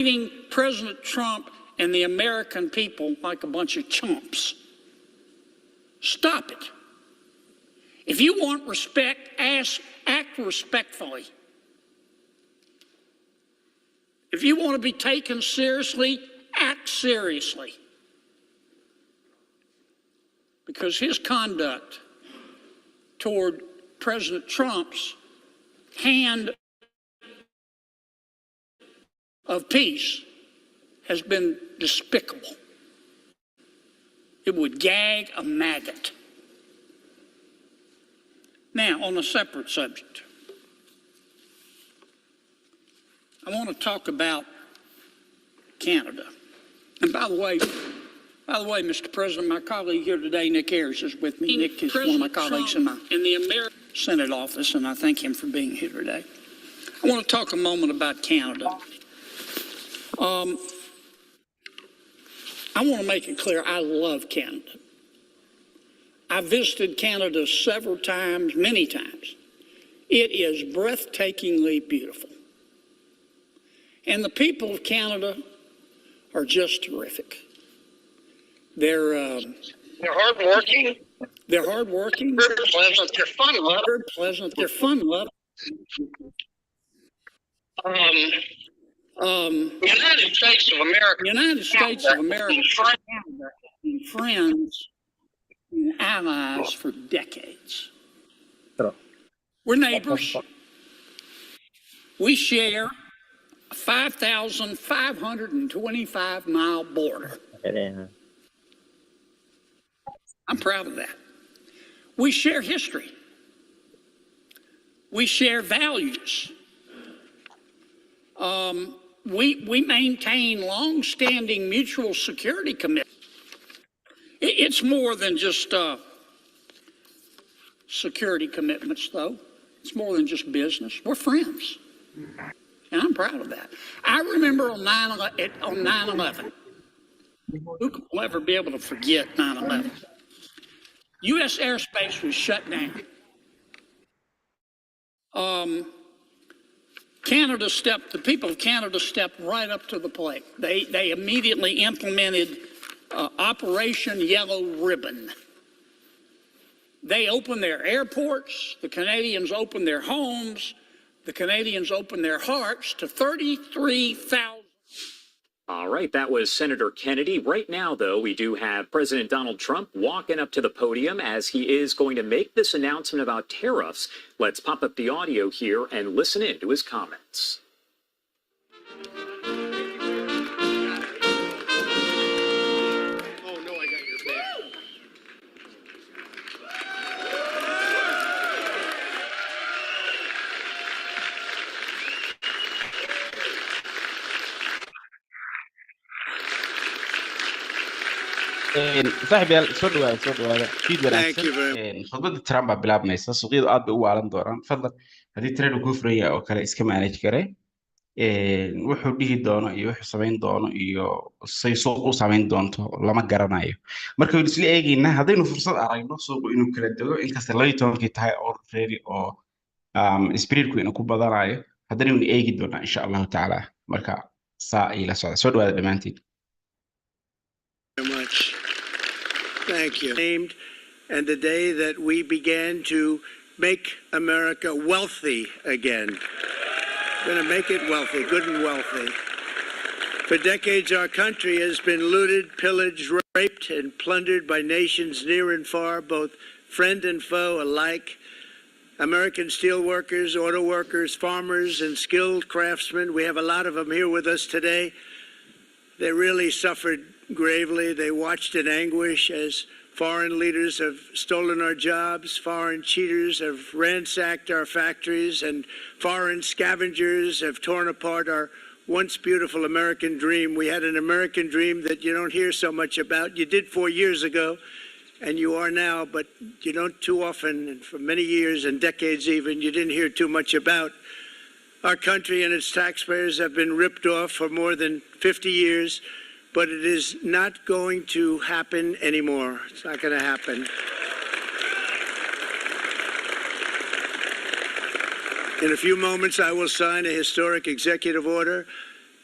treating President Trump and the American people like a bunch of chumps. Stop it. If you want respect, act respectfully. If you want to be taken seriously, act seriously. Because his conduct toward President Trump's hand of peace has been despicable. It would gag a maggot. Now, on a separate subject, I want to talk about Canada. And by the way, Mr. President, my colleague here today, Nick Ayers, is with me. Nick is one of my colleagues in the American Senate office, and I thank him for being here today. I want to talk a moment about Canada. I want to make it clear, I love Canada. I visited Canada several times, many times. It is breathtakingly beautiful. And the people of Canada are just terrific. They're hardworking. They're hardworking. Very pleasant. They're fun-loving. Very pleasant. They're fun-loving. United States of America. United States of America. And friends and allies for decades. We're neighbors. We share a 5,525-mile border. I'm proud of that. We share history. We share values. We maintain long-standing mutual security commitments. It's more than just security commitments, though. It's more than just business. We're friends. And I'm proud of that. I remember on 9/11, who will ever be able to forget 9/11? U.S. airspace was shut down. The people of Canada stepped right up to the plate. They immediately implemented Operation Yellow Ribbon. They opened their airports. The Canadians opened their homes. The Canadians opened their hearts to 33,000. All right, that was Senator Kennedy. Right now, though, we do have President Donald Trump walking up to the podium as he is going to make this announcement about tariffs. Let's pop up the audio here and listen in to his comments. صاحبي soo dhawaada fiid wanaagsan khudbada Trump baa bilaabmaysa suuqyadu aad bay u waalan doonaan fadlan haddii trade uu furaya oo kale iska manage gare wuxuu dhihi doono iyo wuxuu samayn doono iyo say suuq u samayn doonto lama garanayo marka waynu isla eegaynaa haddaynu fursad aragno suuqu inuu kala dago inkasta 12 tahay already oo spiritku inuu ku badanayo haddaynu eegi doonaa insha Allah taala marka saa ila socda soo dhawaada dhamaantiin. Much. Thank you. And the day that we began to make America wealthy again. Going to make it wealthy, good and wealthy. For decades, our country has been looted, pillaged, raped, and plundered by nations near and far, both friend and foe alike. American steel workers, auto workers, farmers, and skilled craftsmen. We have a lot of them here with us today. They really suffered gravely. They watched in anguish as foreign leaders have stolen our jobs, foreign cheaters have ransacked our factories, and foreign scavengers have torn apart our once beautiful American dream. We had an American dream that you don't hear so much about. You did 4 years ago, and you are now, but you don't too often, and for many years and decades even, you didn't hear too much about. Our country and its taxpayers have been ripped off for more than 50 years. But it is not going to happen anymore. It's not going to happen. In a few moments, I will sign a historic executive order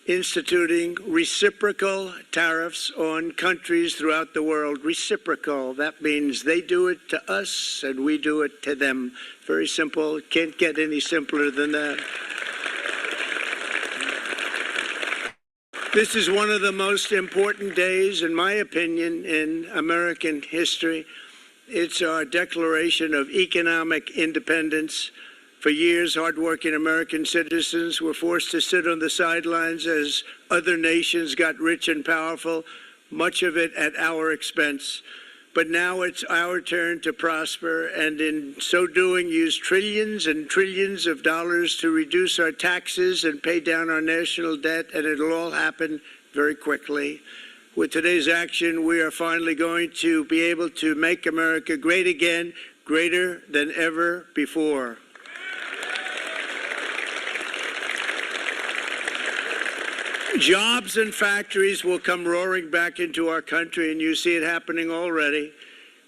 instituting reciprocal tariffs on countries throughout the world. Reciprocal, that means they do it to us and we do it to them. Very simple, can't get any simpler than that. This is one of the most important days, in my opinion, in American history. It's our declaration of economic independence. For years, hardworking American citizens were forced to sit on the sidelines as other nations got rich and powerful, much of it at our expense. But now it's our turn to prosper, and in so doing, use trillions and trillions of dollars to reduce our taxes and pay down our national debt, and it'll all happen very quickly. With today's action, we are finally going to be able to make America great again, greater than ever before. Jobs and factories will come roaring back into our country, and you see it happening already.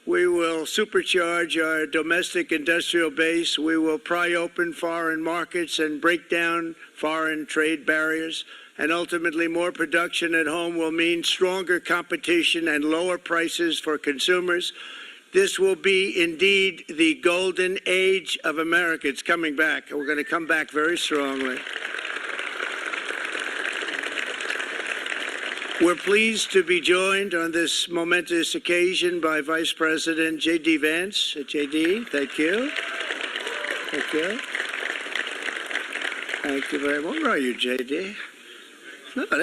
We will supercharge our domestic industrial base. We will pry open foreign markets and break down foreign trade barriers. And ultimately, more production at home will mean stronger competition and lower prices for consumers. This will be indeed the golden age of America. It's coming back. We're going to come back very strongly. We're pleased to be joined on this momentous occasion by Vice President J.D. Vance. J.D., thank you. Thank you. Thank you very much. Where are you, J.D.? No, that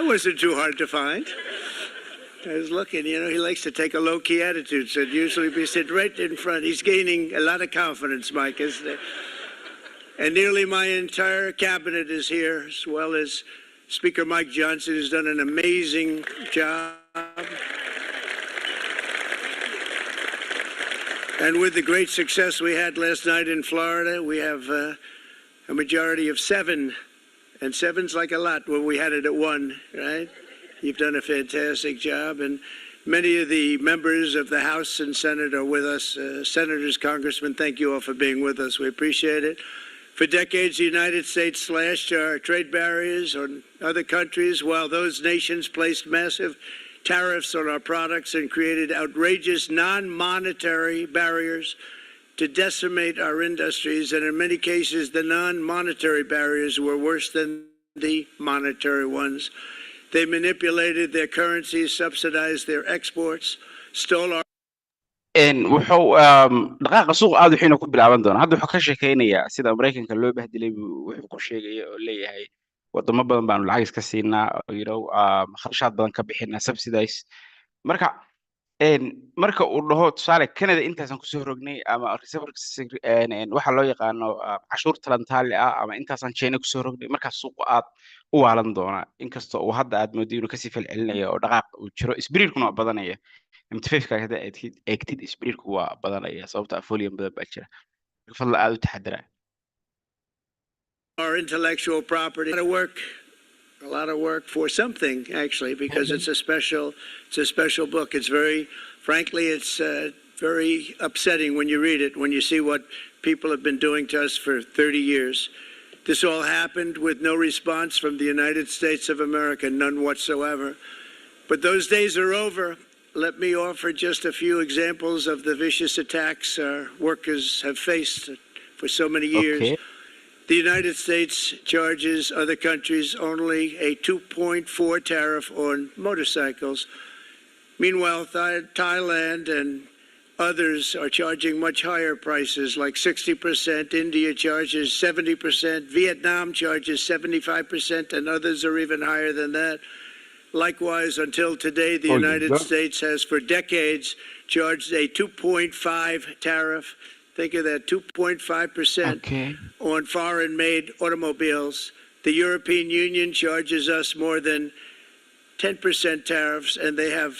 wasn't too hard to find. I was looking, he likes to take a low-key attitude, so usually we sit right in front. He's gaining a lot of confidence, Mike, isn't it? And nearly my entire cabinet is here, as well as Speaker Mike Johnson, who's done an amazing job. And with the great success we had last night in Florida, we have a majority of 7. And 7's like a lot when we had it at 1, right? You've done a fantastic job. And many of the members of the House and Senate are with us. Senators, Congressmen, thank you all for being with us. We appreciate it. For decades, the United States slashed our trade barriers on other countries, while those nations placed massive tariffs on our products and created outrageous non-monetary barriers to decimate our industries. And in many cases, the non-monetary barriers were worse than the monetary ones. They manipulated their currencies, subsidized their exports, stole our wuxuu dhaqaaqa suuq aad u xiina ku bilaaban doona hadda wuxuu ka sheekeynayaa sida Mareykanka loo bahdilay wuxuu ku sheegay oo leeyahay wadamo badan baanu lacag iska siinaa kharashaad badan ka bixinaa subsidize marka marka uu dhaho tusaale Canada intaasan kusoo rognay ama waxa loo yaqaano cashuur talantaale ama intaasan China kusoo rognay marka suuq aad u waalan doona inkastoo uu hadda aad moodid inuu kasii falcelinaya oo dhaqaaq uu jiro isbiriirkuna badanaya MTF هذا أكيد إسبريك هو بدنيا صوت أفوليوم بدأ بأشرة فضل عادو تحدره. Our intellectual property. A lot of work for something actually, because it's a special book. It's frankly, it's very upsetting when you read it, when you see what people have been doing to us for 30 years. This all happened with no response from the United States of America, none whatsoever. But those days are over. Let me offer just a few examples of the vicious attacks our workers have faced for so many years. Okay. The United States charges other countries only a 2.4 tariff on motorcycles. Meanwhile, Thailand and others are charging much higher prices, like 60%. India charges 70%. Vietnam charges 75%, and others are even higher than that. Likewise, until today, the United States has for decades charged a 2.5 tariff. Think of that, 2.5% on foreign-made automobiles. The European Union charges us more than 10% tariffs, and they have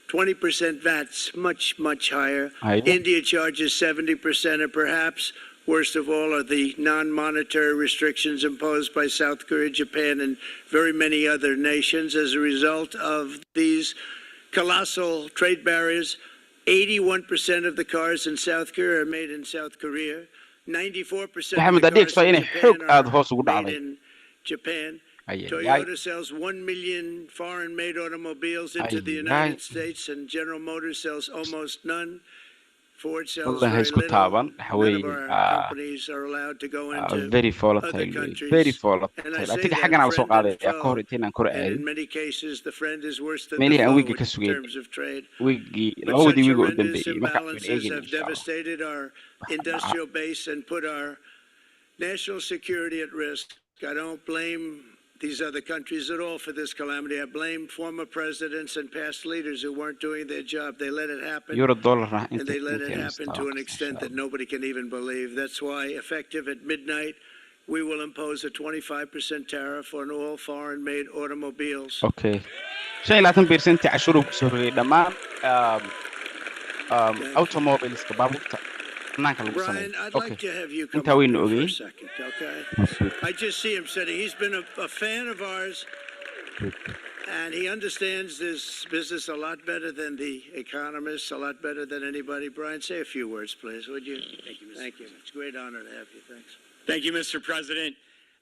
20% VATs, much, much higher. India charges 70%, and perhaps worst of all are the non-monetary restrictions imposed by South Korea, Japan, and very many other nations. As a result of these colossal trade barriers, 81% of the cars in South Korea are made in South Korea. 94% of the cars in Japan are made in Japan. Ay, ay, ay. Toyota sells 1 million foreign-made automobiles into Ay, the ay. United States, and General Motors sells almost none. Ford sells والله very هيسكو little. تابان None of حوي our companies are allowed to go into very other volatile countries. very And I volatile say أتيجي that حاجة على سوق friend and هذا يا foe. كور إنتين كور And in عادي many cases, the friend is worse than the ميلي أن foe ويجي in كسوجين terms of trade. ويجي But لودي such ويجي قدام horrendous بي مركب من imbalances إيجين إن have شاء الله devastated our industrial base and put our national security at risk. I don't blame these other countries at all for this calamity. I blame former presidents and past leaders who weren't doing their job. They let it happen. يورو الدولار راح And أنت they let it أنت happen to an extent that nobody can even believe. That's why, effective at midnight, we will impose a 25% tariff on all foreign-made automobiles. أوكي شيء لا تنبير عشرة بسوري دمان automobiles كبابوتا نانك لو سمي Brian, I'd like to have you come أنت up وين here for a نوغي second, okay? I just see him sitting. He's been a fan of ours, and he understands this business a lot better than the economists, a lot better than anybody. Brian, say a few words, please, would you? Thank you, Mr. Thank you. It's a great honor to have you. Thanks. Thank you, Mr. President.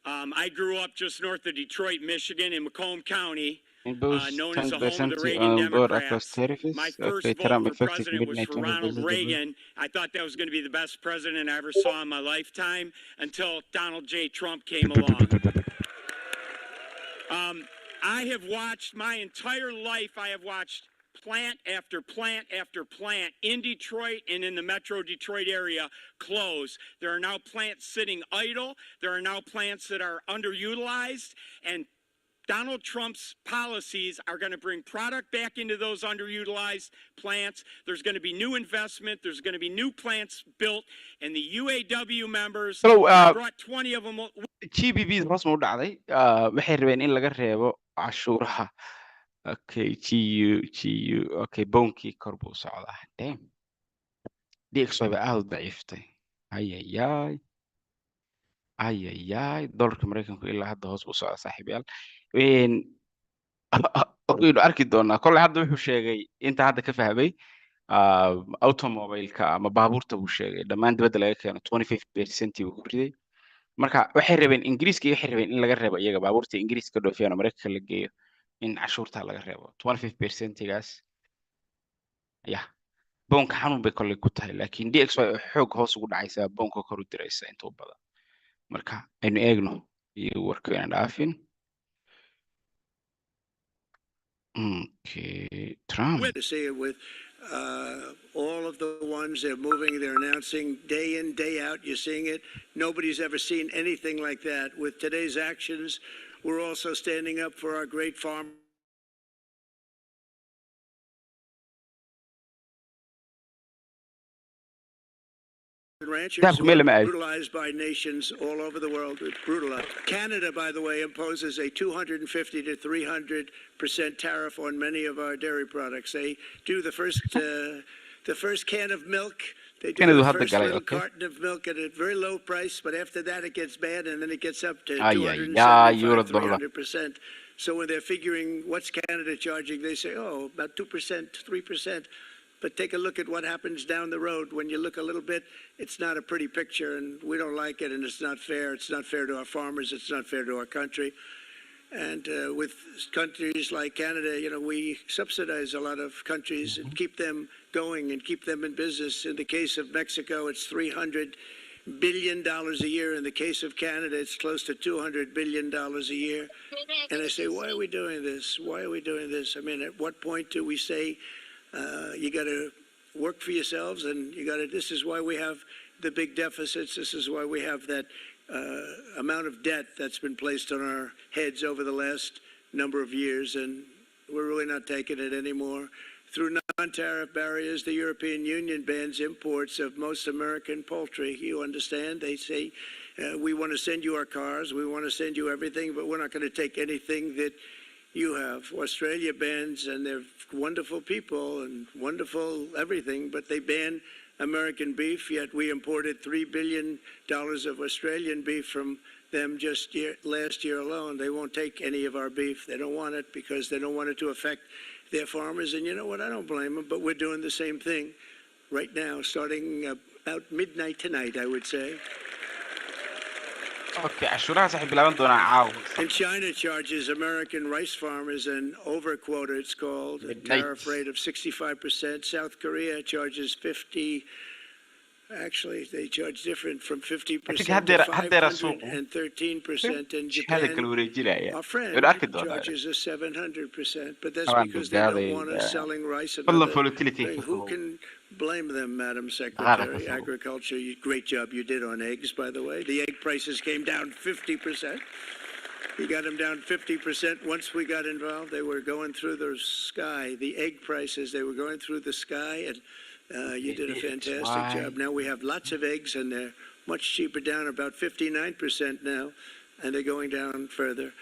I grew up just north of Detroit, Michigan, in Macomb County, known as the home of the Reagan Democrats. My first vote for president was for Ronald Reagan. I thought that was going to be the best president I ever saw in my lifetime until Donald J. Trump came along. I have watched my entire life, I have watched plant after plant after plant in Detroit and in the Metro Detroit area close. There are now plants sitting idle. There are now plants that are underutilized. And Donald Trump's policies are going to bring product back into those underutilized plants. There's going to be new investment. There's going to be new plants built. And the UAW members, I brought 20 of them. GBB hoos ma u dhacday waxay rabeen in laga reebo cashuuraha okay GU okay boonkii kor buu socdaa damn DXY ba aad u daciiftay ayayay ayayay dollarka Mareykanku ilaa hadda hoos buu socdaa saaxiibayaal waynu arki doonaa kolley hadda wuxuu sheegay inta hadda ka fahmay automobileka ama baabuurta buu sheegay dhammaan dibadda laga keeno 25% buu ku riday marka waxay rabeen ingiriiska waxay rabeen in laga reebo iyaga baabuurta ingiriiska dhoofiyaan Mareykanka la geeyo in cashuurta laga reebo 25%gaas ya boonka xanuun bay kolley ku tahay laakiin DXY xoog hoos ugu dhacaysa boonka kor u diraysa inta u badan marka aynu eegno iyo warkayna dhaafin okay Trump To see it with all of the ones they're moving, they're announcing day in, day out. You're seeing it. Nobody's ever seen anything like that. With today's actions, we're also standing up for our great farmers. Ranchers who are brutalized by nations all over the world. Brutalized. Canada, by the way, imposes a 250 to 300% tariff on many of our dairy products. They do the first can of milk. They do the first little carton of milk at a very low price, but after that it gets bad, and then it gets up to 275, 300%. So when they're figuring what's Canada charging, they say, oh, about 2%, 3%. But take a look at what happens down the road. When you look a little bit, it's not a pretty picture, and we don't like it, and it's not fair. It's not fair to our farmers. It's not fair to our country. And with countries like Canada, you know, we subsidize a lot of countries and keep them going and keep them in business. In the case of Mexico, it's $300 billion a year. In the case of Canada, it's close to $200 billion a year. And I say, why are we doing this? Why are we doing this? I mean, at what point do we say, you got to work for yourselves, and you got to, this is why we have the big deficits. This is why we have that amount of debt that's been placed on our heads over the last number of years, and we're really not taking it anymore. Through non-tariff barriers, the European Union bans imports of most American poultry. You understand? They say, we want to send you our cars, we want to send you everything, but we're not going to take anything that you have. Australia bans, and they're wonderful people and wonderful everything, but they ban American beef, yet we imported $3 billion of Australian beef from them just last year alone. They won't take any of our beef. They don't want it because they don't want it to affect their farmers. And you know what? I don't blame them, but we're doing the same thing right now, starting about midnight tonight, I would say. okay cashuuraha sax bilaaban doonaa caawa And China charges American rice farmers an overquota, it's called, a tariff rate of 65%. South Korea charges 50. Actually, they charge different from 50% to 513%, and Japan, our friend, charges us 700%. But that's because they don't want us selling rice and other. Who can blame them, Madam Secretary? Agriculture, great job you did on eggs, by the way. The egg prices came down 50%. You got them down 50%. Once we got involved, they were going through the sky. The egg prices, they were going through the sky, and you did a fantastic job. Now we have lots of eggs, and they're much cheaper, down about 59% now, and they're going down further.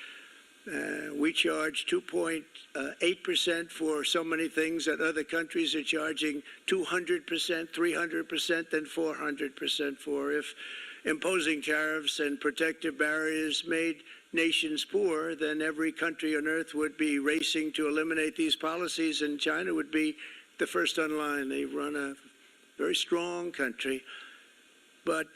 We charge 2.8% for so many things that other countries are charging 200%, 300%, and 400% for. If imposing tariffs and protective barriers made nations poor, then every country on earth would be racing to eliminate these policies, and China would be the first on line. They run a very strong country, but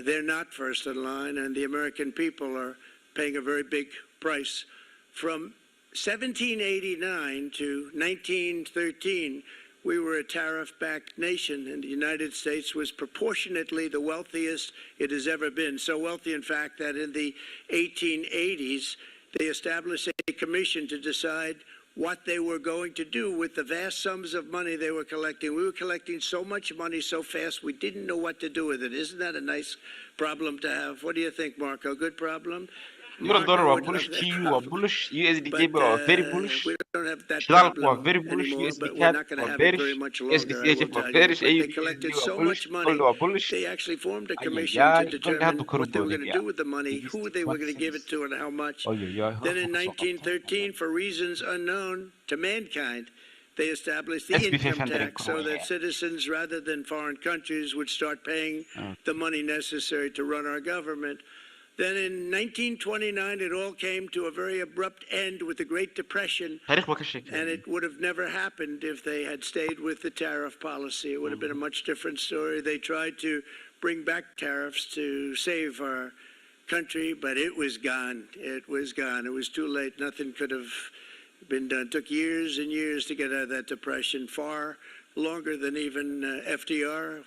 they're not first in line, and the American people are paying a very big price. From 1789 to 1913, we were a tariff-backed nation, and the United States was proportionately the wealthiest it has ever been. So wealthy, in fact, that in the 1880s, they established a commission to decide what they were going to do with the vast sums of money they were collecting. We were collecting so much money so fast, we didn't know what to do with it. Isn't that a nice problem to have? What do you think, Marco? Good problem? $1 waa bullish, TU waa bullish, USDJ waa very bullish, We don't have that shidaalku waa problem very bullish, anymore, USD but we're CAD not going to waa have it bearish, very much longer, I USDCHF will waa tell you. bearish, But they AUD collected waa so bullish, much money, gold waa bullish. they actually formed a commission Ayayay, to gold determine hadda kor u what they were going to boodaya. do with the money, who they were going to give it to, and how much. Then in 1913, for reasons unknown to mankind, they established the income tax so that citizens, rather than foreign countries, would start paying the money necessary to run our government. Then in 1929, it all came to a very abrupt end with the Great Depression, and it would have never happened if they had stayed with the tariff policy. It would have been a much different story. They tried to bring back tariffs to save our country, but it was gone. It was gone. It was too late. Nothing could have been done. It took years and years to get out of that depression, far longer than even FDR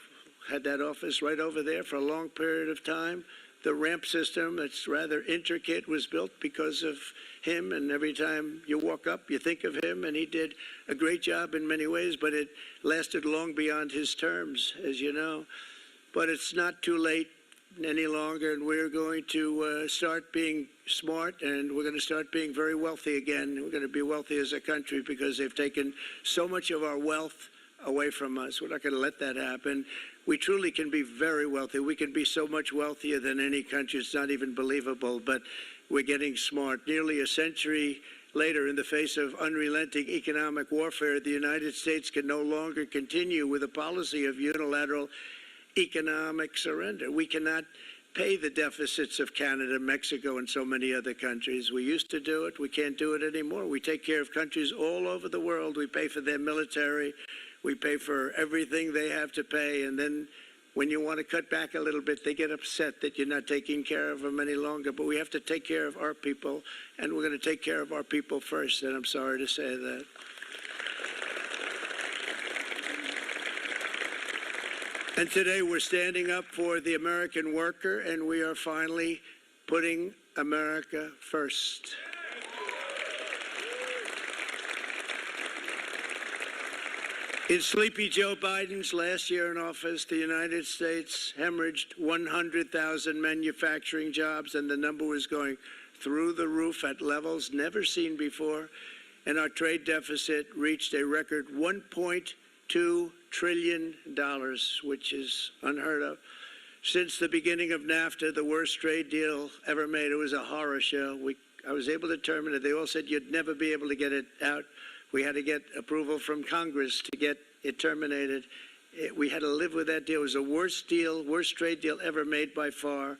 had that office right over there for a long period of time. The ramp system, that's rather intricate, was built because of him, and every time you walk up, you think of him, and he did a great job in many ways, but it lasted long beyond his terms, as you know. But it's not too late any longer, and we're going to start being smart, and we're going to start being very wealthy again. We're going to be wealthy as a country because they've taken so much of our wealth away from us. We're not going to let that happen. We truly can be very wealthy. We can be so much wealthier than any country. It's not even believable, but we're getting smart. Nearly a century later, in the face of unrelenting economic warfare, the United States can no longer continue with a policy of unilateral economic surrender. We cannot pay the deficits of Canada, Mexico, and so many other countries. We used to do it. We can't do it anymore. We take care of countries all over the world. We pay for their military. We pay for everything they have to pay. And then when you want to cut back a little bit, they get upset that you're not taking care of them any longer. But we have to take care of our people, and we're going to take care of our people first. And I'm sorry to say that. And today we're standing up for the American worker, and we are finally putting America first. In Sleepy Joe Biden's last year in office, the United States hemorrhaged 100,000 manufacturing jobs, and the number was going through the roof at levels never seen before. And our trade deficit reached a record $1.2 trillion, which is unheard of. Since the beginning of NAFTA, the worst trade deal ever made. It was a horror show. I was able to terminate it. They all said you'd never be able to get it out. We had to get approval from Congress to get it terminated. We had to live with that deal. It was the worst trade deal ever made by far.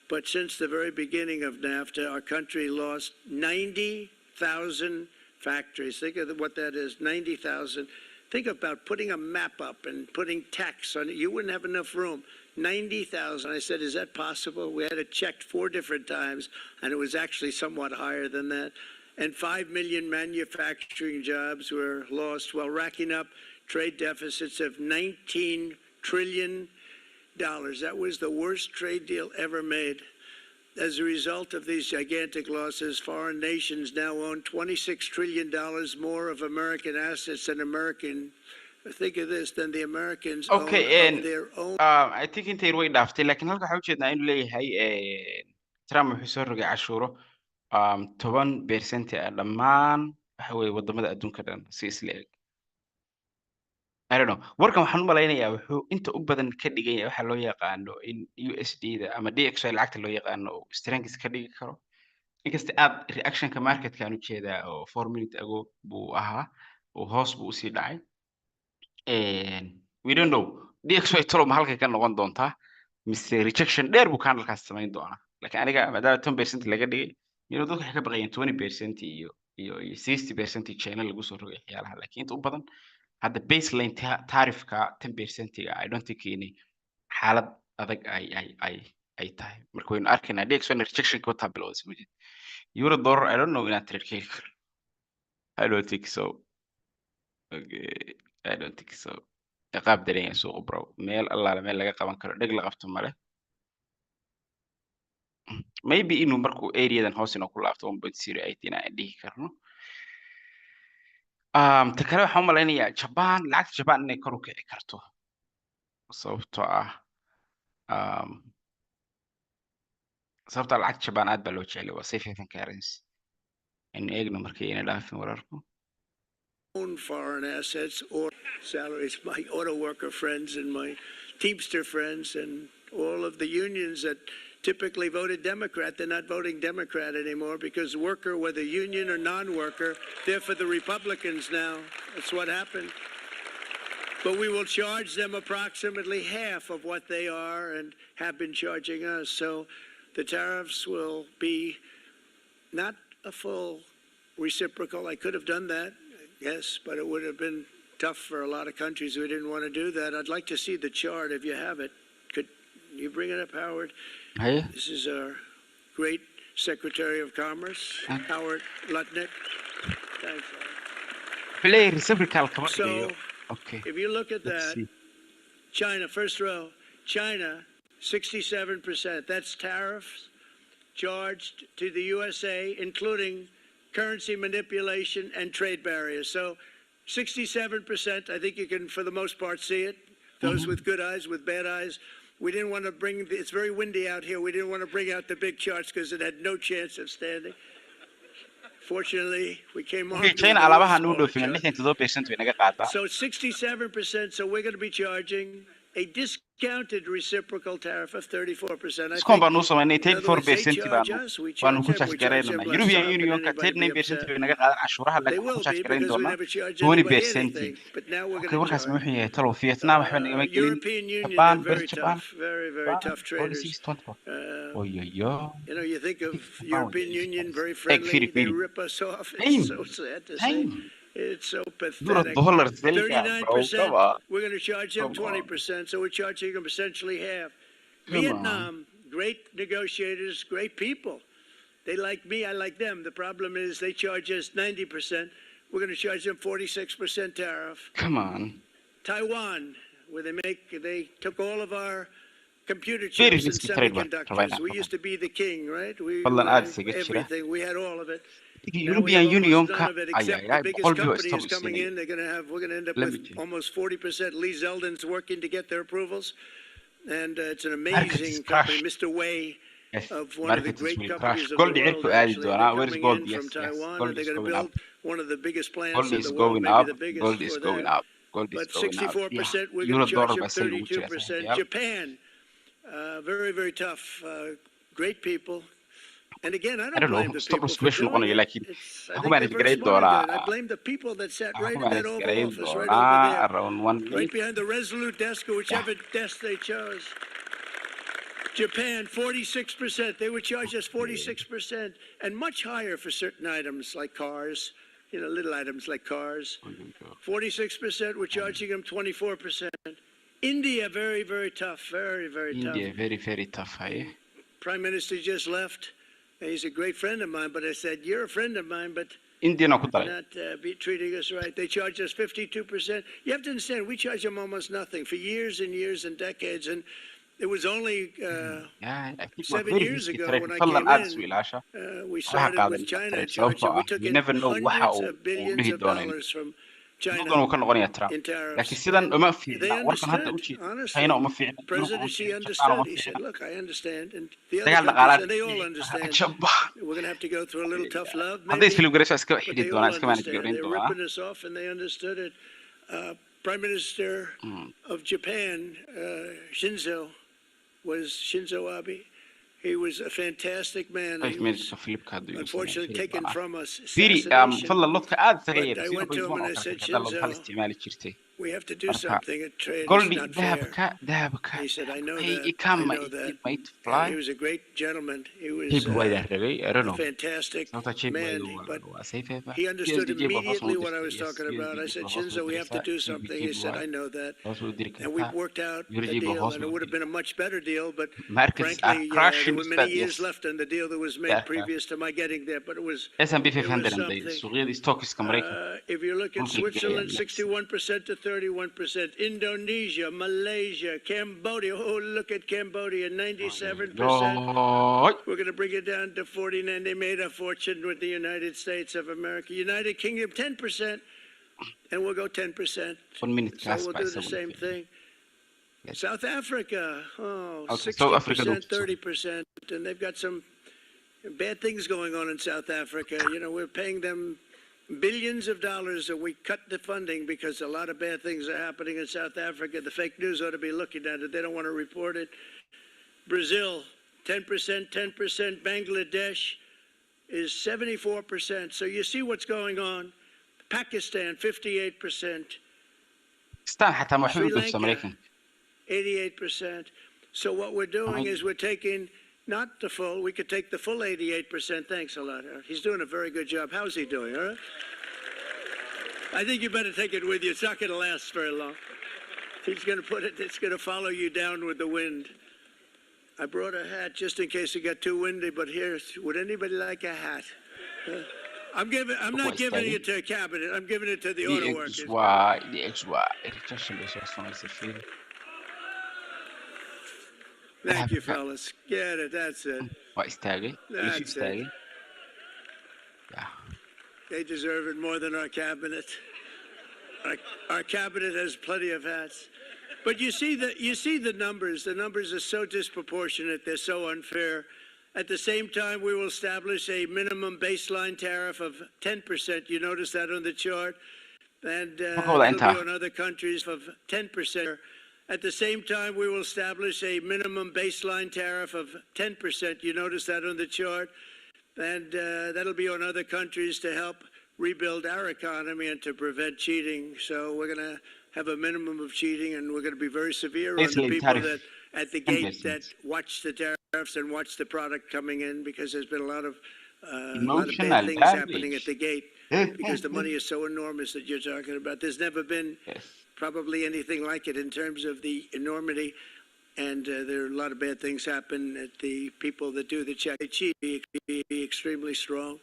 But since the very beginning of NAFTA, our country lost 90,000 factories. Think of what that is, 90,000. Think about putting a map up and putting tax on it. You wouldn't have enough room. 90,000. I said, is that possible? We had it checked 4 different times, and it was actually somewhat higher than that. And 5 million manufacturing jobs were lost while racking up trade deficits of $19 trillion. That was the worst trade deal ever made. As a result of these gigantic losses, foreign nations now own $26 trillion more of American assets than think of this, than the Americans Okay, own and of their own. I think intay way dhaaftay laakiin halka waxaa ujeednaa inuu leeyahay Trump wuxuu soo rogay cashuuro 10% ah dhammaan waxa weeye wadamada adduunka dhan si isla eg. I don't know. Warkan waxaan u malaynayaa wuxuu inta u badan ka dhigan yahay waxa loo yaqaano in USD-da ama DXY lacagta loo yaqaano uu strength ka dhigi karo. Inkasta aad reaction-ka market-kan u jeedaa oo 4 minutes ago buu ahaa oo hoos buu usii dhacay. We don't know. DXY tolo ma halkay ka noqon doontaa mise rejection dheer buu candlekaas samayn doonaa. Laakiin aniga maadaama 10% laga dhigay dadku waxay ka baqayeen 20% iyo 60% China lagu soo rogay waxyaalaha. Laakiin inta u badan hadda baseline tariffka 10%-ga I don't think inay xaalad adag ay tahay. Marka waynu arkaynaa DXY rejection-ka wataa bilowday soo jeed. Euro dollar I don't know inaan trade ka heli karo. I don't think so. Okay. I don't think so. Qaab dareen suuq bro. Meel allaala meel laga qaban karo dhig la qabto male. Maybe inuu markuu areadan hoos inuu ku laabto 1.08 inaan dhihi karno. Ta kale waxaan u malaynayaa Japan lacagta Japan inay kor u kici karto sababtoo ah lacagta Japan aad baa loo jecel waa safe haven currency in eegno markay inay dhaafin wararku. Own foreign assets or salaries. My auto worker friends and my Teamster friends and all of the unions that typically voted Democrat, they're not voting Democrat anymore because worker, whether union or non-worker, they're for the Republicans now. That's what happened. But we will charge them approximately half of what they are and have been charging us. So the tariffs will be not a full reciprocal. I could have done that. Yes, but it would have been tough for a lot of countries who didn't want to do that. I'd like to see the chart if you have it. Could you bring it up, Howard? Hey. This is our great Secretary of Commerce, Howard Lutnick. Thanks. Play reciprocal come So, okay. if you look at that, China, first row, China, 67%. That's tariffs charged to the USA, including currency manipulation and trade barriers. So 67%, I think you can, for the most part, see it. Those with good eyes, with bad eyes. We didn't want to it's very windy out here. We didn't want to bring out the big charts because it had no chance of standing. Fortunately, we came on. China alabaha nuu dhoofin 67% way naga qaadaa. So 67%, so we're going to be charging a discounted reciprocal tariff of 34%. Iskoon baan u samaynay 34% baanu ku charge garaynaa. European Unionka 39% way naga qaadaan cashuuraha laakiin ku charge garayn doonaa 20%. Okay, warkaas ma wuxuu yahay talo Vietnam waxba nagama gelin. Japan, Japan. Very, very tough traders. You know, you think of European Union very friendly, they rip us off. It's so sad to say. It's so pathetic. 39%, we're going to charge them 20%, so we're charging them essentially half. Vietnam, great negotiators, great people. They like me, I like them. The problem is they charge us 90%. We're going to charge them 46% tariff. Come on. Taiwan, where they took all of our computer chips and semiconductors. We used to be the king, right? We had everything. We had all of it. European Union the biggest companies coming in. We're going to end up with almost 40%. Lee Zeldin's working to get their approvals, and it's an amazing company, Mr. Wei, of one of the great companies of the world. Actually, coming in from Taiwan, and they're going to build one of the biggest plants in the world, maybe the biggest. Gold is going up. But 64%, we're going to charge them 32%. Japan, very, very tough, great people. And again, I don't blame the people for doing it. I think they're very smart. I blame the people that sat right in that Oval Office, right over there, right behind the Resolute desk or whichever desk they chose. Japan, 46%. They would charge us 46%, and much higher for certain items like cars, little items like cars. 46%, we're charging them 24%. India, very, very tough. Very, very tough. India, very, very tough. Haye. Prime Minister just left. And he's a great friend of mine, but I said, you're a friend of mine, but Indian oo ku you're daray. not be treating us right. They charge us 52%. You have to understand, we charge them almost nothing for years and years and decades. And it was only Yeah, I think 7 very years risky ago trade. when I Fadlan came aad in, isu ilaasha. we Waxa started qaadan with China trade charge, sababtoo and we ah took you in never know waxa hundreds uu of billions dhihi of doono. dollars from Duugan China uu ka noqonayaa Trump. in tariffs. Laakiin sidan And uma they fiicna. Warkan hadda u understood, jeeda. China uma honestly. fiicna. Europe uma President Xi fiicna. Japan uma understood. He said, fiicna. look, I understand. And the other Dagaal countries, dhaqaalaad and they all understand. jabba. We're going to have to go through a little tough love, Hadday maybe, isfilm garayso iska but xidhi they all doonaa, iska manage understand. gareyn They're doonaa. ripping us off, and they understood it. Prime Minister of Japan, Shinzo Abe. He was a fantastic man. 5 He minutes was of Philip Card. unfortunately taken from us. Diri, Assassination. fadlan lodka aad isaga But yeedha. I went to him and I said, Hadda hal Shinzo, isticmaali jirtay. we have to do Marka, something. A trade is Goldie, not fair. dahabka. He said, I know Hey, that. it can I ma- know it that. might And fly. he was a great gentleman. He was People way there, really. I don't a know. fantastic Not a cheap way. man. But Safe. he understood PSG boss immediately will what I was yes, talking about. I PSG said, boss Shinzo, will we have to do direct something. He said, I know that. boss will direct And we've worked out the Yuri Jibo deal, boss and it will would have been a much better deal. But Markets frankly, are crashing. there were many years Yes. left in the deal that was made Yeah. previous to my getting there. But it was S&P it was 500 and something. the suuqyada stocks ka Mareykanka. If you look at Multi-billion, Switzerland, yes. 61% to 31%. Indonesia, Malaysia, Cambodia. Oh, look at Cambodia, 97%. Yo. We're going to bring it down to 49. They made a fortune with the United States of America. United Kingdom, 10%. And we'll go 10%. 1 minute So class we'll by do the someone. same thing. Yes. South Africa, oh, Okay, 60%, South Africa, 30%. And they've got some bad things going on in South Africa. You know, we're paying them billions of dollars, and we cut the funding because a lot of bad things are happening in South Africa. The fake news ought to be looking at it. They don't want to report it. Brazil, 10%, 10%. Bangladesh is 74%. So you see what's going on. Pakistan, 58%. Stan xataa ma Sri waxay u dhufsa Lanka, Mareykanka. 88%. So what we're doing is we're taking not the full, we could take the full 88%. Thanks a lot, Eric. He's doing a very good job. How's he doing, all right? I think you better take it with you. It's not going to last very long. He's going to put it, it's going to follow you down with the wind. I brought a hat just in case it got too windy, but here, would anybody like a hat? I'm not giving it to a cabinet. I'm giving it to the auto workers. DXY irritation bay soo samaysay fiil. Thank you, fellas. Get it. That's it. Waa istaagay. That's Isu istaagay. Yeah. They deserve it more than our cabinet. Our cabinet has plenty of hats. But you see the numbers. The numbers are so disproportionate. They're so unfair. At the same time, we will establish a minimum baseline tariff of 10%. You notice that on the chart. And it'll be on other countries of 10%. At the same time, we will establish a minimum baseline tariff of 10%. You notice that on the chart. And that'll be on other countries to help rebuild our economy and to prevent cheating. So we're going to have a minimum of cheating, and we're going to be very severe on the people that at the gate that watch the tariffs and watch the product coming in, because there's been a lot of bad things happening at the gate because the money is so enormous that you're talking about. There's never been probably anything like it in terms of the enormity. And there are a lot of bad things happen at the people that do the check. They cheat, be extremely strong.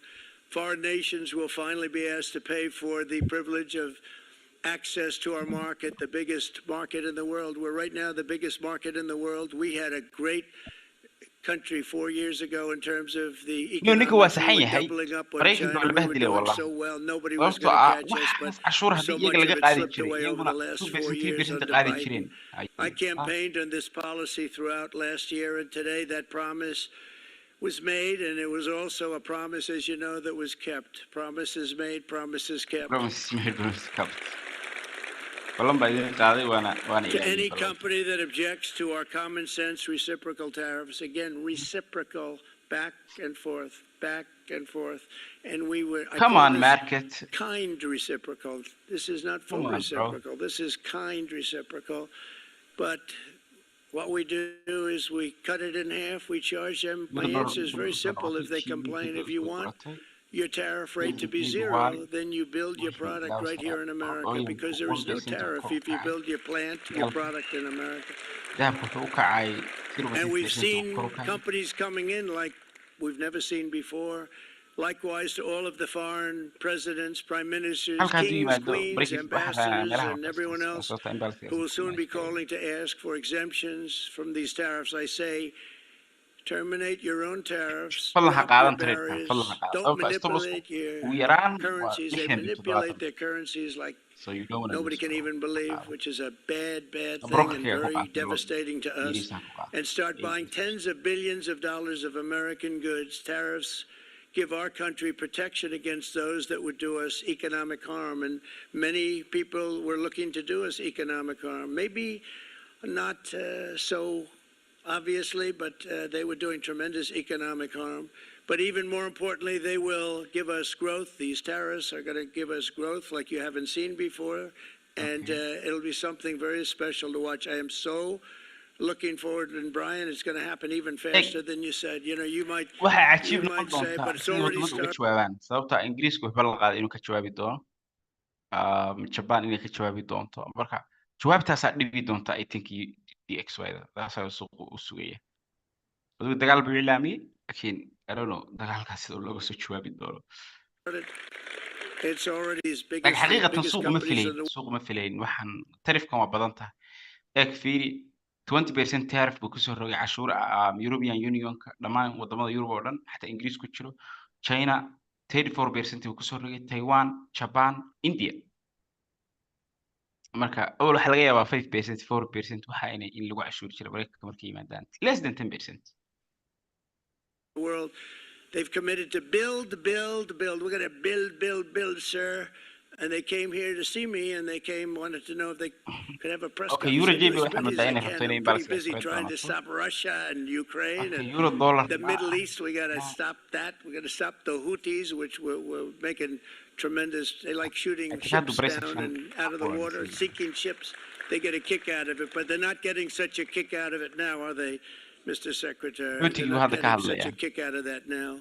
Foreign nations will finally be asked to pay for the privilege of access to our market, the biggest market in the world. We're right now the biggest market in the world. We had a great country 4 years ago in terms of the economic doubling up on China. We were doing so well, nobody was going to catch us, but so much of it slipped away over the last 4 years under Biden. I campaigned on this policy throughout last year, and today that promise was made, and it was also a promise, as you know, that was kept. Promises made, promises kept. Promises made, promises kept. To any company that objects to our common sense reciprocal tariffs, again, reciprocal, back and forth, and we were. Come on, market. Kind reciprocal. This is not full reciprocal. This is kind reciprocal, but what we do is we cut it in half. We charge them. My answer is very simple. If they complain, if you want your tariff rate to be zero, then you build your product right here in America because there is no tariff if you build your plant, your product in America. And we've seen companies coming in like we've never seen before. Likewise to all of the foreign presidents, prime ministers, kings, queens, ambassadors, and everyone else who will soon be calling to ask for exemptions from these tariffs. I say, terminate your own tariffs. Drop your barriers. Don't manipulate your currencies. They manipulate their currencies like nobody can even believe, which is a bad thing and very devastating to us. And start buying tens of billions of dollars of American goods. Tariffs give our country protection against those that would do us economic harm. And many people were looking to do us economic harm. Maybe not so obviously, but they were doing tremendous economic harm. But even more importantly, they will give us growth. These tariffs are going to give us growth like you haven't seen before. And it'll be something very special to watch. I am so looking forward, and Brian, it's going to happen even faster than you said. You know, you might say, but it's already started. sababta ingiriisku wuxuu ballan qaaday inuu ka jawaabi doono Japan inay ka jawaabi doonto marka jawaabtaasaa dhibi doonta I think DXY-da taasaa suuqu u sugaya adigu dagaal buu ilaamiyey laakiin I don't know dagaalkaas sida looga soo jawaabi doono It's already as big laakiin as the xaqiiqatan biggest suuq ma companies in filayn the suuq ma filayn waxaan tarifkan waa badan tahay eeg fiiri 20% tariff buu kusoo rogay cashuur European Unionka dhammaan wadamada Yurub oo dhan xataa Ingiriis ku jiro China 34% buu kusoo rogay Taiwan Japan India marka awal waxa laga yaabaa 5% 4% waxa inay in lagu cashuur jiro Mareykanka markay yimaadaan less than 10% world. They've committed to build. We're going to build, sir. And they came here to see me, and they wanted to know if they could have a press Okay, conference. Euro JB As waxaan many as I wadaaynaa can. rabto inay I'm balance pretty busy rate trying to doonato. stop Russia and Ukraine Okay, and Euro dollar the Middle East. We got to stop that. We got to stop the Houthis, which we're making tremendous. They like shooting I think I have ships to brace down action and out of the for water, this. sinking ships. They get a kick out of it, but they're not getting such a kick out of it now, are they, Mr. Secretary? Houthi They're buu not hadda ka getting such a hadlayaa. kick out of that now.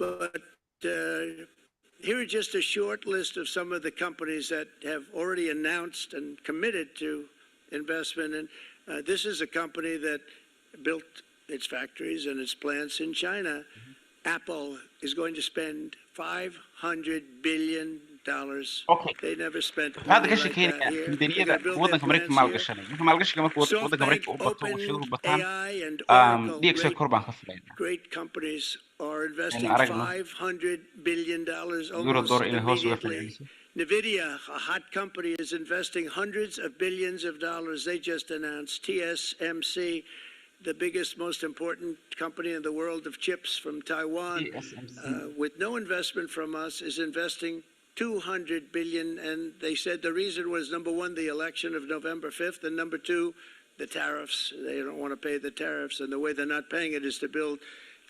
But here are just a short list of some of the companies that have already announced and committed to investment. And this is a company that built its factories and its plants in China. Apple is going to spend $500 billion. Okay. They never spent Waxaad money ka like that sheekeynaya here. They're kambaniyada going to build their waddanka Mareykanka plants here. maalgashanaya marka maalgashiga marka waddanka SoftBank, Mareykanka u bato warshaduhu bataan AI, and Oracle, DXY kor baan ka filaynaa great companies are investing aragno. $500 billion Euro almost dollar inay hoos uga immediately. fadhiiso NVIDIA, a hot company, is investing hundreds of billions of dollars. They just announced TSMC, the biggest, most important company in the world of chips from Taiwan, TSMC. with no investment from us, is investing $200 billion. And they said the reason was, number one, the election of November 5th, and number two, the tariffs. They don't want to pay the tariffs, and the way they're not paying it is to build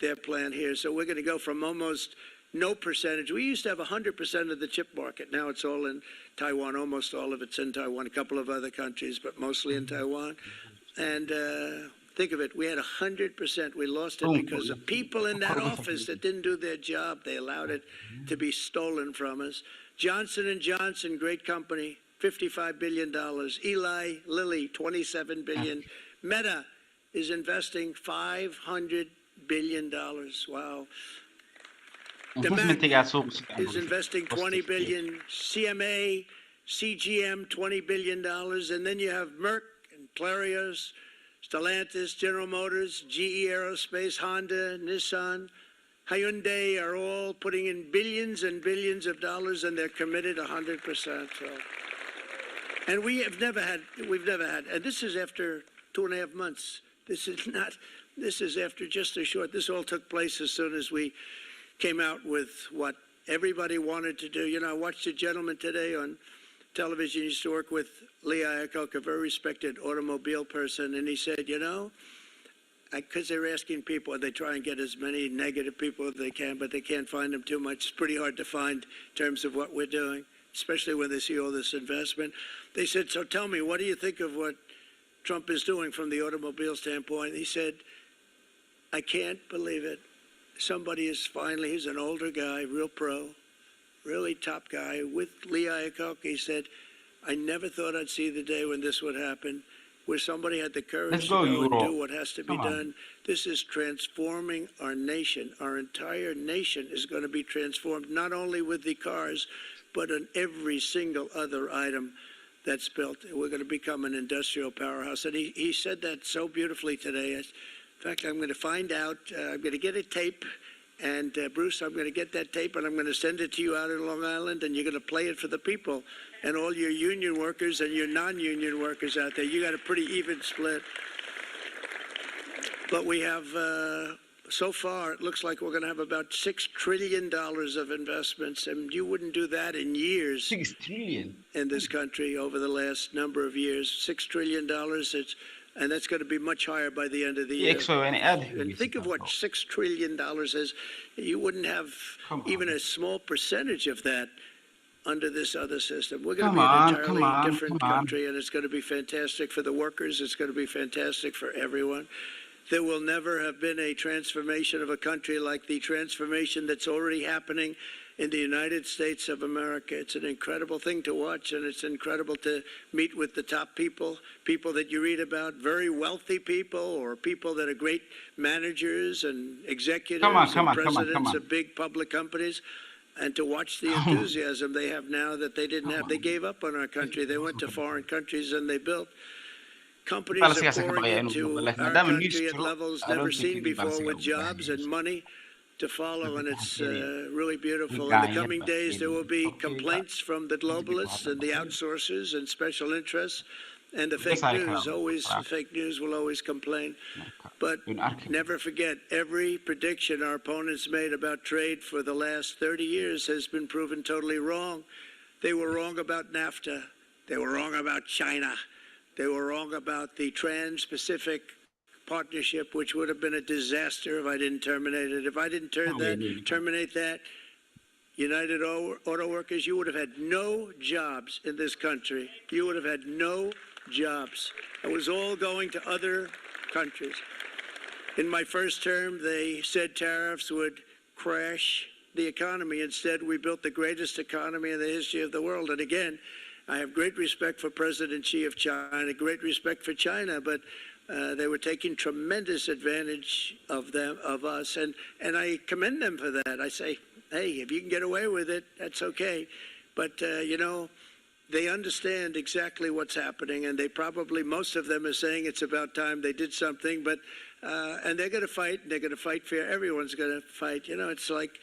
their plant here. So we're going to go from almost no percentage. We used to have 100% of the chip market. Now it's all in Taiwan. Almost all of it's in Taiwan, a couple of other countries, but mostly in Taiwan. And think of it, we had 100%. We lost it because of people in that office that didn't do their job. They allowed it to be stolen from us. Johnson & Johnson, great company, $55 billion. Eli Lilly, $27 billion. Meta is investing $500 billion. Wow. investmentigaa suuq si fiican Is buu u investing shaqeeyay. 20 billion. CMA, CGM, $20 billion. And then you have Merck and Clarios, Stellantis, General Motors, GE Aerospace, Honda, Nissan, Hyundai are all putting in billions and billions of dollars, and they're committed 100%. So. And we've never had, and this is after 2.5 months. This is after just a short, this all took place as soon as we came out with what everybody wanted to do. You know, I watched a gentleman today on television. He used to work with Lee Iacocca, a very respected automobile person, and he said, you know, because they're asking people, they try and get as many negative people as they can, but they can't find them too much. It's pretty hard to find in terms of what we're doing, especially when they see all this investment. They said, so tell me, what do you think of what Trump is doing from the automobile standpoint? He said, I can't believe it. somebody is finally, he's an older guy, real pro, really top guy, with Lee Iacocca. He said, I never thought I'd see the day when this would happen, where somebody had the courage Let's to go, go and Euro. do what has to be Come on. done. This is transforming our nation. Our entire nation is going to be transformed, not only with the cars, but on every single other item that's built. We're going to become an industrial powerhouse. And he said that so beautifully today. In fact, I'm going to find out, I'm going to get a tape. And Bruce, I'm going to get that tape and I'm going to send it to you out in Long Island, and you're going to play it for the people and all your union workers and your non-union workers out there. You got a pretty even split. But we have, so far, it looks like we're going to have about $6 trillion of investments, and you wouldn't do that in years. 6 trillion. In this country over the last number of years. $6 trillion. And that's going to be much higher by the end of the year. And think of what $6 trillion is. You wouldn't have even a small percentage of that under this other system. We're going to be an entirely different country, and it's going to be fantastic for the workers. It's going to be fantastic for everyone. There will never have been a transformation of a country like the transformation that's already happening in the United States of America. It's an incredible thing to watch, and it's incredible to meet with the top people, people that you read about, very wealthy people, or people that are great managers and executives and presidents of big public companies, and to watch the enthusiasm they have now that they didn't have. They gave up on our country. They went to foreign countries and they built. Companies are pouring into our country at levels never seen before, with jobs and money to follow, and it's really beautiful. In the coming days, there will be complaints from the globalists and the outsourcers and special interests, and the fake news. The fake news will always complain. But never forget, every prediction our opponents made about trade for the last 30 years has been proven totally wrong. They were wrong about NAFTA. They were wrong about China. They were wrong about the Trans-Pacific Partnership, which would have been a disaster if I didn't terminate it. If I didn't terminate that, United Auto Workers, you would have had no jobs in this country. You would have had no jobs. It was all going to other countries. In my first term, they said tariffs would crash the economy. Instead, we built the greatest economy in the history of the world. And again, I have great respect for President Xi of China, great respect for China, but they were taking tremendous advantage of us, and I commend them for that. I say, hey, if you can get away with it, that's okay. But, they understand exactly what's happening, and they probably, most of them are saying it's about time they did something, but, and they're going to fight, and they're going to fight fair. Everyone's going to fight. It's like,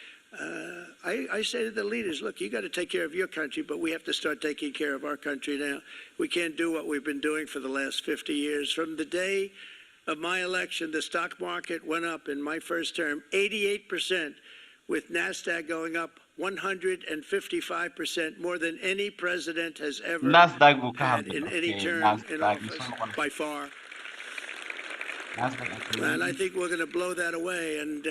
I say to the leaders, look, you got to take care of your country, but we have to start taking care of our country now. We can't do what we've been doing for the last 50 years. From the day of my election, the stock market went up in my first term 88%, with NASDAQ going up 155%, more than any president has ever had in any term in office, by far. And I think we're going to blow that away, and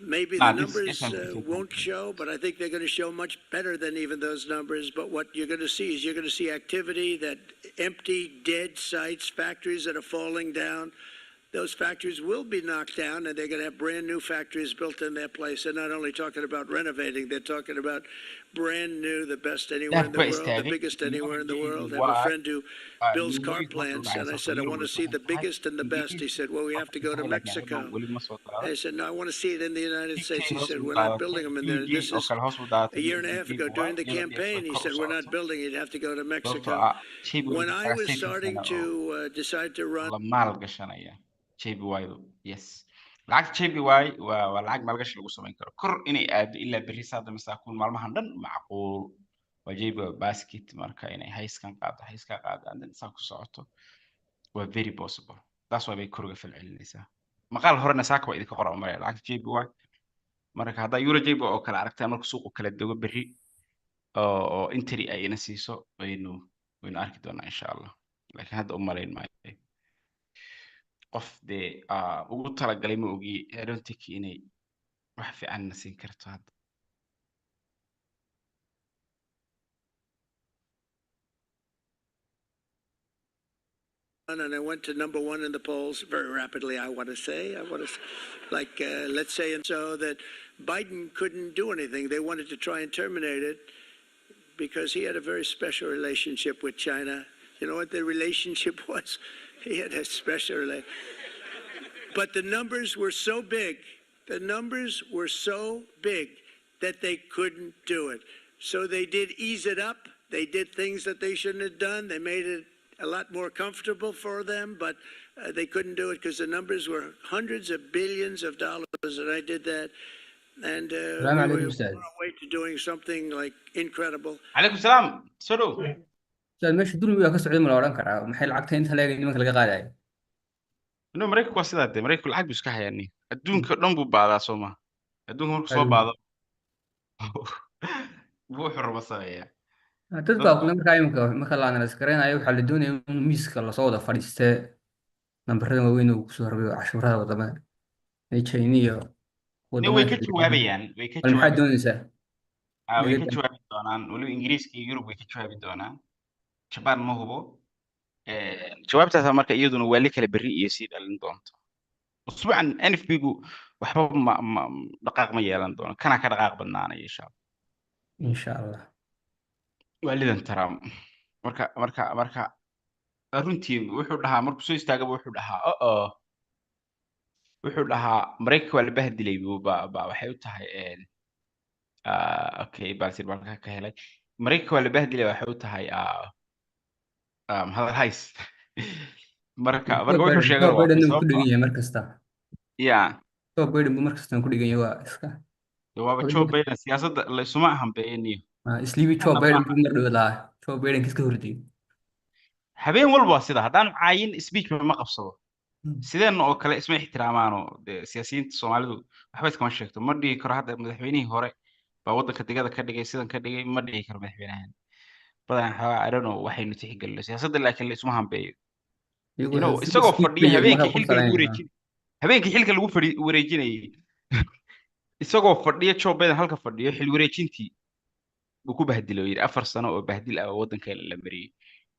maybe the numbers won't show, but I think they're going to show much better than even those numbers. But what you're going to see is you're going to see activity, that empty, dead sites, factories that are falling down. Those factories will be knocked down, and they're going to have brand new factories built in their place. They're not only talking about renovating, they're talking about brand new, the best anywhere in the world, the biggest anywhere in the world. I have a friend who builds car plants, and I said, I want to see the biggest and the best. He said, well, we have to go to Mexico. I said, no, I want to see it in the United States. He said, we're not building them in there. This is a year and a half ago during the campaign. He said, we're not building it. You'd have to go to Mexico. When I was starting to decide to run, yes. lacagta JPY waa lacag maalgashi lagu samayn karo kor inay aado ilaa berri saada masaakuun maalmahan dhan macquul waa JPY basket marka inay hayskan qaado and then saa ku socoto waa very possible taas waa bay koriga falcelinaysaa maqaal horena saaka waa idinka qoran maray lacagta JPY marka haddaa euro JPY oo kale aragtaan marka suuqu kala dogo berri oo entry ay ina siiso waynu arki doonaa insha Allah laakiin hadda u malayn maayo qof dee ugu talagalay ma ogi I don't think inay wax fiican na siin karto hadda and I went to number one in the polls very rapidly, I want to say. Like, let's say, and so that Biden couldn't do anything. They wanted to try and terminate it because he had a very special relationship with China. You know what the relationship was? He had a special relationship. But the numbers were so big. The numbers were so big that they couldn't do it. So they did ease it up. They did things that they shouldn't have done. They made it a lot more comfortable for them, but they couldn't do it because the numbers were hundreds of billions of dollars, and I did that. And we were on our way to doing something like incredible. عليكم السلام سلو meesha dulmiga ka socday ma la oran karaa maxay lacagta inta leeg nimanka laga qaadayo إنه مريكو كواسيدا ده مريكو الحق بيسكح يعني الدون كلهم ببعض أسوما الدون هم كسبوا بعض بو حر مصايا dad baa kula markaa imika marka la analyse gareynayo waxaa la doonaya in miiska lasoo wada fadhiistee nambarada waaweyn uu kusoo rogayo cashuuraha wadamada China iyo نو wadamada ويكتشوا وابيان bal ويكتشوا maxaad وابي doonaysaa ويكتشوا وابي دونان ولو إنجليز كي يوروب ويكتشوا وابي دونان شبان ما هو جوابتها مركا يدون والي كلا بري يسيد الانتونت أسبوعا أنف بيجو وحبا ما دقائق ما يلان دون كان كذا دقائق بنانا يشاب insha allah والدن ترى مركا runtii wuxuu dhahaa markuu soo istaagaba wuxuu dhahaa wuxuu dhahaa maraykanka waa la bahdilay waxay u tahay okay balsir baan ka helay maraykanka waa la bahdilay waxay u tahay hadal hays marka wuxuu sheegay waa Biden ku sababta dhigan yahay mar kasta ya Biden buu mar kasta ku dhigan yahay waa iska jawaaba Joe Biden siyaasadda la isuma hambeeyniyo isliibi Joe Biden buu mar dhow lahaa Joe Biden kiska hurdi habeen walba sida haddaan caayin speech ma qabsado sideen oo kale isma ixtiraamaano siyaasiyiinta Soomaalidu waxba iskama sheegto ma dhigi karo hadda madaxweynihii hore baa waddanka digada ka dhigay sidan ka dhigay ma dhigi karo madaxweynahan badan xawaa I don't know waxaynu tixgelino siyaasadda laakiin la isma hambeeyo isagoo fadhiya habeenkii xilka lagu wareejinayay isagoo fadhiya Joe Biden halka fadhiyo xil wareejintii buu ku bahdilay yiri 4 sano oo bahdil ah waddanka la mariyay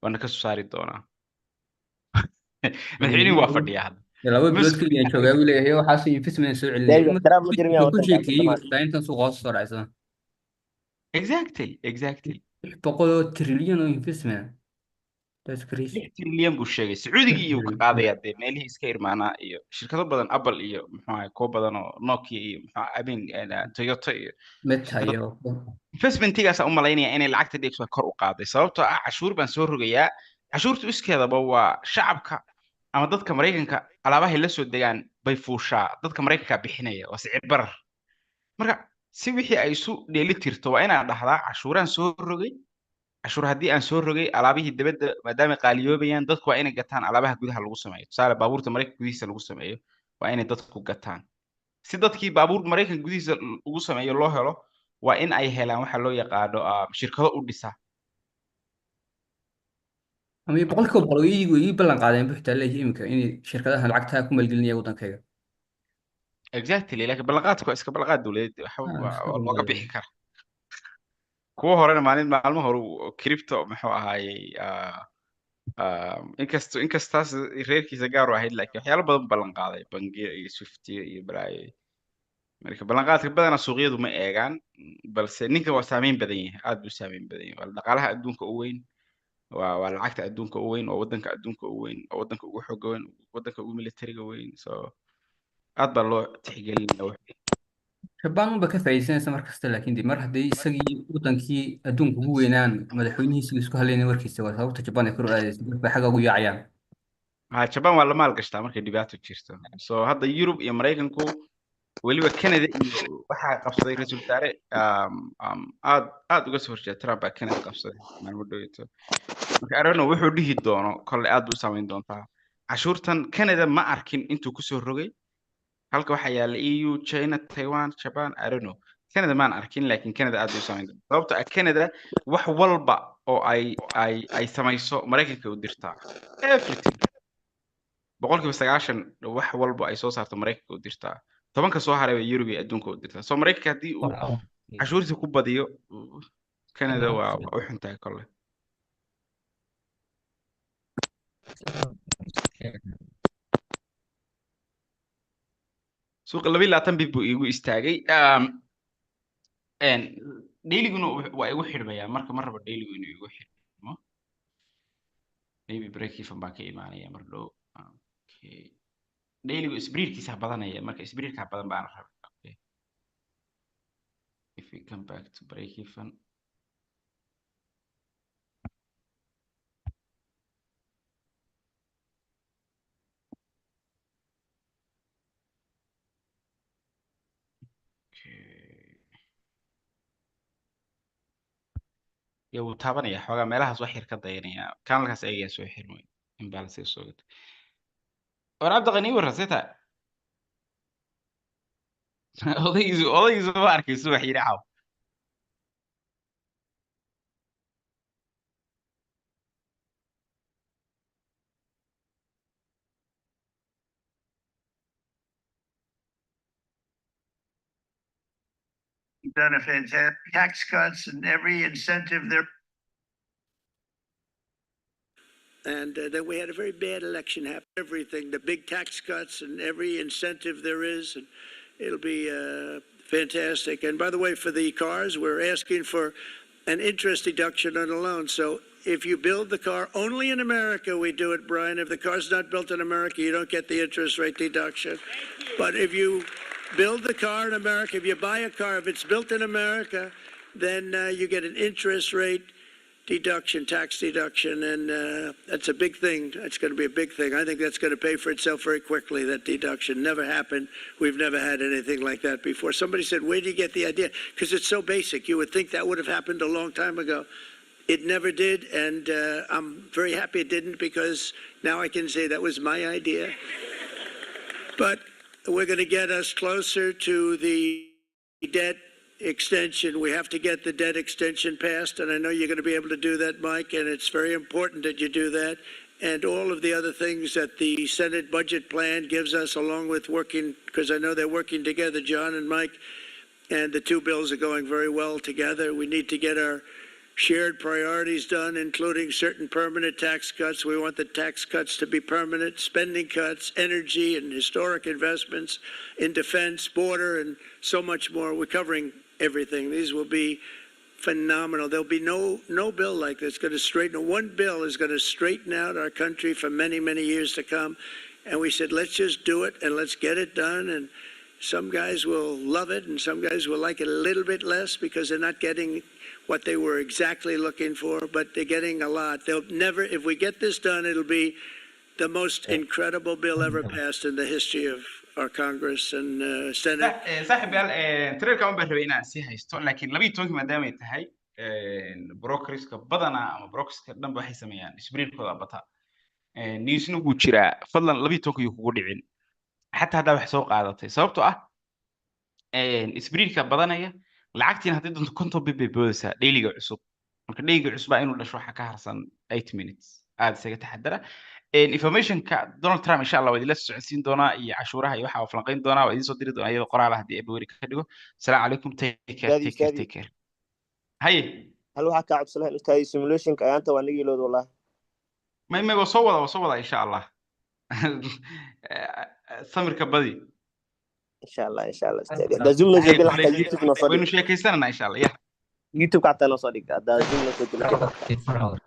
waana ka soo saari doonaa madaxweynuhu waa fadhiya hadda laba bilood kaliya joogaa wuu leeyahay waxaas investment soo celinay ku sheekeeyay intan suuqa hoos soo dhacaysan exactly 100 trillion oo investment that's crazy 6 trillion buu sheegay Sacuudiga iyo ka qaadaya meelihii iska irmaanaa iyo shirkado badan Apple iyo muxuu ahay koob badan oo Nokia iyo Toyota iyo Meta iyo investmentigaas u malaynaya inay lacagta dhigso kor u qaaday sababtoo ah cashuur baan soo rogayaa cashuurtu iskeedaba waa shacabka ama dadka Mareykanka alaabaha la soo degaan bay fuushaa dadka Mareykanka bixinaya waa sicir barar marka si wixii ay isu dheeli tirto waa inaan dhaxdaa cashuuraan soo rogay cashuur haddii aan soo rogay alaabihii dibadda maadaama qaaliyoobayaan dadku waa inay gataan alaabaha gudaha lagu sameeyo tusaale baabuurta Mareykanka gudihiisa lagu sameeyo waa inay dadku gataan si dadkii baabuur Mareykanka gudihiisa lagu sameeyo loo helo waa in ay helaan waxa loo yaqaano shirkado u dhisa ama boqolkiiba boqol ii ballan qaadeen buuxta leeyahay imika in shirkadaha lacagta ku maalgelinaya waddankayga exactly laakiin ballanqaadku waa iska ballanqaad dawladeed waa looga bixi kara kuwa horena maalmo hore crypto muxuu ahaayey inkastaas reerkiisa gaar u ahayd laakiin waxyaalo badan ballan qaaday bangiyo iyo swiftiyo iyo balaayo marka ballanqaadka badana suuqyadu ma eegaan balse ninka waa saameyn badan yahay aad buu saameyn badan yahay waa dhaqaalaha adduunka u weyn waa lacagta adduunka u weyn waa waddanka adduunka u weyn waa waddanka ugu xoogga weyn waddanka ugu militariga weyn so aad baa loo tixgelinayaa Japan ba ka faa'iideysanaysa mar kasta laakiin mar haddii isagii waddankii adduunka ugu weynaan madaxweynihiisa isku haleynay warkiisa waa sababta Japan ay kor u aadayso dadka xagga ugu yaacayaan Japan waa la maalgashtaa markay dhibaato jirto so hadda Europe iyo Mareykanku weliba Canada iyo waxaa qabsaday ra'iisul wasaare aad uga soo horjeeda Trump baa Canada qabsaday maalmo dhoweyto marka aragno wuxuu dhihi doono kolle aad buu saameyn doontaa cashuurtan Canada ma arkin intuu ku soo rogay halka waxaa yaala EU China Taiwan Japan I don't know Canada maan arkin laakiin Canada aad buu saameyn doontaa sababtoo ah Canada wax walba oo ay samayso Mareykanka u dirtaa everything boqolkiiba 90 wax walba ay soo saarto Mareykanka u dirtaa tobanka soo haray ee Europe iyo adduunka u dirtaa soo Mareykanka haddii uu cashuurta ku badiyo Canada waa u xuntahay kolle suuqa 22 bib buu igu istaagay dheyliguna waa igu xidhmaya marka ma rabo dheyligu inuu igu xidhmo maybe break even baa ka imaanaya mar dhow okay dheyligu isbriirkiisa badanaya marka isbriirka badan baan rabaa okay if we come back to break even wuu taabanaya xoogaa meelahaas wax yar ka dayanaya kanalkaas ayagaa soo xirmay imbalance soo gata war cabdiqani warran seta odaygiisu ma arkayso wax yidhi caaw Benefits have tax cuts and every incentive there. And then we had a very bad election happen. Everything, the big tax cuts and every incentive there is, and it'll be fantastic. And by the way, for the cars, we're asking for an interest deduction on a loan. So if you build the car only in America, we do it, Brian. If the car's not built in America, you don't get the interest rate deduction. But if you build the car in America, if you buy a car, if it's built in America, then you get an interest rate deduction, tax deduction, and that's a big thing. That's going to be a big thing. I think that's going to pay for itself very quickly, that deduction. Never happened. We've never had anything like that before. Somebody said, where do you get the idea? Because it's so basic. You would think that would have happened a long time ago. It never did, and I'm very happy it didn't, because now I can say that was my idea. But we're going to get us closer to the debt extension. We have to get the debt extension passed, and I know you're going to be able to do that, Mike, and it's very important that you do that. And all of the other things that the Senate budget plan gives us, along with working, because I know they're working together, John and Mike, and the two bills are going very well together. We need to get our shared priorities done, including certain permanent tax cuts. We want the tax cuts to be permanent, spending cuts, energy and historic investments in defense, border, and so much more. We're covering everything. These will be phenomenal. There'll be no bill like this going to straighten. One bill is going to straighten out our country for many, many years to come. And we said, let's just do it and let's get it done. And some guys will love it and some guys will like it a little bit less because they're not getting what they were exactly looking for, but they're getting a lot. They'll never, if we get this done, it'll be the most incredible bill ever passed in the history of our Congress and Senate. صاحب تريل كمان بربي إنا سيها يستون لكن لبي تونك ما دام ينتهي بروكرز كبدنا أما بروكرز كدم بحي سميان إسبريل كذا بطا نيسنو بوشرا فضلا لبي تونك يكودي عين حتى هذا بحسوق عادته صوبته إسبريل كبدنا هي lacagtiin haddii doonto konton bib bay boodaysaa dheyliga cusub marka dheyliga cusub inuu dhasho waxa ka harsan 8 minutes aad isaga taxadara informationka Donald Trump insha Allah waa idin la socodsiin doonaa iyo cashuuraha iyo waxa uu falanqayn doonaa waa idin soo diri doonaa iyadoo qoraal ah haddii February ka dhigo assalaamu calaykum take care haye hal waxa ka cabsanahay inta simulationka ayaanta waa nigi lood wallahi may waa soo wada insha Allah samirka badi إن شاء الله استاذ ده زمنا سجل حتى يوتيوب نصدق وين شيء كيسنا إن شاء الله يوتيوب قعدت أنا صديق ده زمنا سجل